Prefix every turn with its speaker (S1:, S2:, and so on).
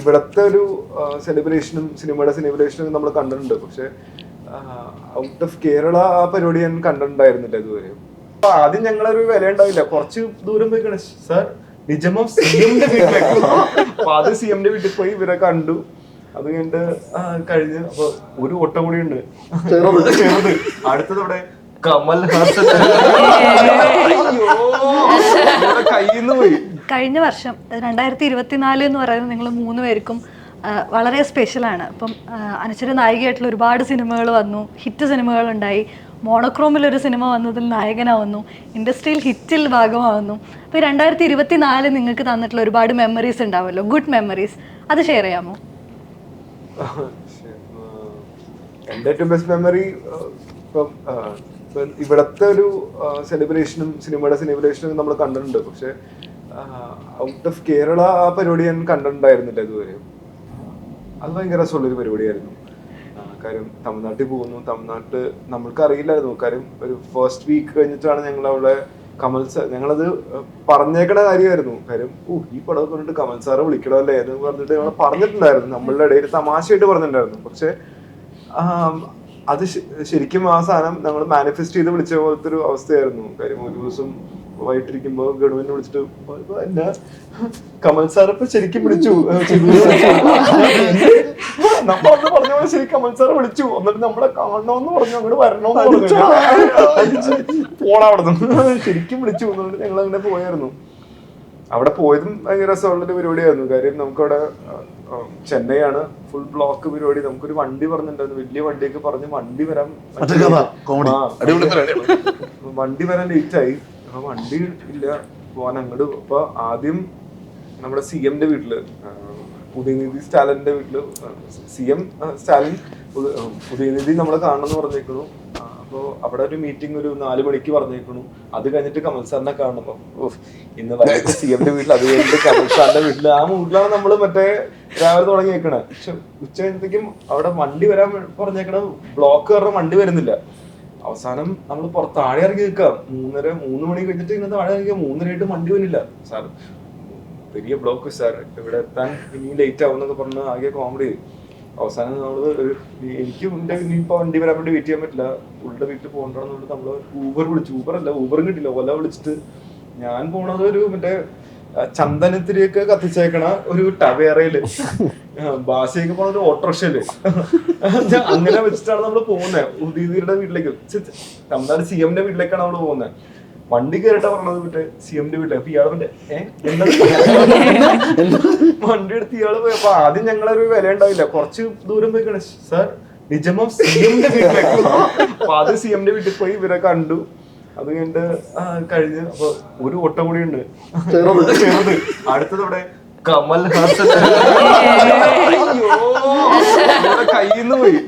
S1: ഇവിടത്തെ ഒരു സെലിബ്രേഷനും സിനിമയുടെ സെലിബ്രേഷനും നമ്മൾ കണ്ടിട്ടുണ്ട്. പക്ഷെ ഔട്ട് ഓഫ് കേരള ആ പരിപാടി ഞാൻ കണ്ടിട്ടുണ്ടായിരുന്നില്ല ഇതുവരെ. അപ്പൊ ആദ്യം ഞങ്ങളൊരു വില ഉണ്ടാവില്ല, കുറച്ച് ദൂരം പോയി കണ സാർ നിജമം സിഎംന്റെ വീട്ടിലേക്ക്. അപ്പൊ ആദ്യം സിഎംന്റെ വീട്ടിൽ പോയി ഇവരെ കണ്ടു. അത് കഴിഞ്ഞിട്ട് കഴിഞ്ഞ് അപ്പൊ ഒരു ഓട്ടം കൂടി ഉണ്ട് ചെറുത്. അടുത്തത് ഇവിടെ കമൽ ഹാസൻ കയ്യിന്ന് പോയി.
S2: കഴിഞ്ഞ വർഷം 2024 എന്ന് പറയുന്നത് നിങ്ങൾ 3 പേർക്കും വളരെ സ്പെഷ്യലാണ്. അപ്പം അനശ്വര നായികയായിട്ടുള്ള ഒരുപാട് സിനിമകൾ വന്നു, ഹിറ്റ് സിനിമകളുണ്ടായി. മോണോക്രോമിലൊരു സിനിമ വന്നതിൽ നായകനാവുന്നു, ഇൻഡസ്ട്രിയിൽ ഹിറ്റിൽ ഭാഗമാവുന്നു. അപ്പോൾ 2024 നിങ്ങൾക്ക് തന്നിട്ടുള്ള ഒരുപാട് മെമ്മറീസ് ഉണ്ടാവുമല്ലോ, ഗുഡ് മെമ്മറീസ്, അത് ഷെയർ ചെയ്യാമോ?
S1: എൻ്റെ ഏറ്റവും ബെസ്റ്റ് മെമ്മറി ഇപ്പം ഇവിടത്തെ ഒരു സെലിബ്രേഷനും സിനിമയുടെ സെലിബ്രേഷനും നമ്മൾ കണ്ടിട്ടുണ്ട്. പക്ഷെ ഔട്ട് ഓഫ് കേരള ആ പരിപാടി ഞാൻ കണ്ടിട്ടുണ്ടായിരുന്നില്ല ഇതുവരെ. അത് ഭയങ്കര രസമുള്ളൊരു പരിപാടിയായിരുന്നു. കാര്യം തമിഴ്നാട്ടിൽ പോകുന്നു, തമിഴ്നാട്ട് നമ്മൾക്ക് അറിയില്ലായിരുന്നു. കാര്യം ഒരു ഫസ്റ്റ് വീക്ക് കഴിഞ്ഞിട്ടാണ് ഞങ്ങൾ അവിടെ കമൽ സാർ, ഞങ്ങളത് പറഞ്ഞേക്കണ കാര്യമായിരുന്നു. കാര്യം ഈ പടം പറഞ്ഞിട്ട് കമൽ സാറ് വിളിക്കണമല്ലേ എന്ന് പറഞ്ഞിട്ട് ഞങ്ങൾ പറഞ്ഞിട്ടുണ്ടായിരുന്നു, നമ്മളുടെ ഇടയിൽ തമാശയായിട്ട് പറഞ്ഞിട്ടുണ്ടായിരുന്നു. പക്ഷെ അത് ശരിക്കും ആ സാധനം ഞങ്ങൾ മാനിഫെസ്റ്റ് ചെയ്ത് വിളിച്ച പോലത്തെ ഒരു അവസ്ഥയായിരുന്നു. കാര്യം ഒരു ദിവസം വൈകിട്ടിരിക്കുമ്പോ ഗവൺമെന്റ് വിളിച്ചിട്ട് എന്നെ കമൽ സാർ ഇപ്പൊ ശരിക്കും വിളിച്ചു, നമ്മളന്ന് പറഞ്ഞ പോലെ ശരി കമൽ സാർ വിളിച്ചു, എന്നിട്ട് നമ്മളെ കാണണമെന്ന് പറഞ്ഞു, അങ്ങോട്ട് വരണമെന്ന് പറഞ്ഞു, പോണ അവിടെ നിന്ന് ശരിക്കും വിളിച്ചു. എന്നിട്ട് ഞങ്ങൾ അങ്ങനെ പോയായിരുന്നു. അവിടെ പോയതും ഭയങ്കര രസമുള്ളൊരു പരിപാടിയായിരുന്നു. കാര്യം നമുക്കവിടെ ചെന്നൈയാണ്, ഫുൾ ബ്ലോക്ക് പരിപാടി. നമുക്കൊരു വണ്ടി പറഞ്ഞിട്ടുണ്ടായിരുന്നു, വലിയ വണ്ടിയൊക്കെ പറഞ്ഞ് വണ്ടി വരാൻ ലേറ്റ് ആയി. അപ്പൊ വണ്ടി ഇല്ല പോവാൻ അങ്ങോട്ട്. അപ്പൊ ആദ്യം നമ്മുടെ CMന്റെ വീട്ടില്, ഉദയനിധി സ്റ്റാലിന്റെ വീട്ടില്, CM സ്റ്റാലിൻ ഉദയനിധി നമ്മളെ കാണണമെന്ന് പറഞ്ഞേക്കണു. അപ്പോൾ അവിടെ ഒരു മീറ്റിംഗ് ഒരു 4 മണിക്ക് പറഞ്ഞേക്കണു. അത് കഴിഞ്ഞിട്ട് കമൽ സാറിനെ കാണണം. ഇന്ന് വൈകിട്ട് CMന്റെ വീട്ടിൽ, അത് കഴിഞ്ഞിട്ട് കമൽ സാറിന്റെ വീട്ടിൽ. ആ മൂഡിലാണ് നമ്മള് മറ്റേ രാവിലെ തുടങ്ങിയേക്കണേ. പക്ഷെ ഉച്ച കഴിഞ്ഞത്തേക്കും അവിടെ വണ്ടി വരാൻ പറഞ്ഞേക്കണ, ബ്ലോക്ക് കാരണം വണ്ടി വരുന്നില്ല. അവസാനം നമ്മൾ താഴെ ഇറങ്ങി നിൽക്കാം. 3 മണി കഴിഞ്ഞിട്ട് ഇങ്ങനെ താഴെ ഇറങ്ങിയ 3:30 വണ്ടി വന്നില്ല. സാർ വലിയ ബ്ലോക്ക് സാർ, ഇവിടെ എത്താൻ ഇനി ലേറ്റ് ആവും എന്നൊക്കെ പറഞ്ഞ് ആകെ കോമഡി. അവസാനം നമ്മള് എനിക്ക് ഇനിയിപ്പോ വണ്ടി വരാൻ വേണ്ടി വെയിറ്റ് ചെയ്യാൻ പറ്റില്ല, ഉള്ളുടെ വീട്ടിൽ പോകണ്ടെന്ന് പറഞ്ഞിട്ട് നമ്മള് ഊബർ വിളിച്ചു. ഊബറും കിട്ടില്ല, ഓല വിളിച്ചിട്ട് ഞാൻ പോണത് ഒരു മറ്റേ ചന്ദനത്തിരിയൊക്കെ കത്തിച്ചേക്കണ ഒരു ടവേറയില്, ഭാഷയൊക്കെ പോണ ഒരു ഓട്ടോറിക്ഷയില്, അങ്ങനെ വെച്ചിട്ടാണ് നമ്മള് പോകുന്നത് ഉദയനിധിയുടെ വീട്ടിലേക്ക്. തമിഴ്നാട് CMന്റെ വീട്ടിലേക്കാണ് നമ്മള് പോകുന്നത്. വണ്ടി കയറിട്ടാ പറഞ്ഞത് മറ്റേ CMന്റെ വീട്ടിൽ. അപ്പൊ ഇയാള് മറ്റേ വണ്ടി എടുത്ത് ഇയാള് പോയി. അപ്പൊ ആദ്യം ഞങ്ങളൊരു വില ഉണ്ടാവില്ല, കുറച്ച് ദൂരം പോയി കണ സാർ നിജമം CMന്റെ വീട്ടിലേക്ക്. അപ്പൊ ആദ്യം CMന്റെ വീട്ടിൽ പോയി ഇവരെ കണ്ടു. അത് കഴിഞ്ഞിട്ട് കഴിഞ്ഞ് അപ്പൊ ഒരു ഓട്ടം കൂടി ഉണ്ട് ചെറുത്. അടുത്തത് ഇവിടെ കമൽ ഹാസൻ കയ്യിന്ന് പോയി.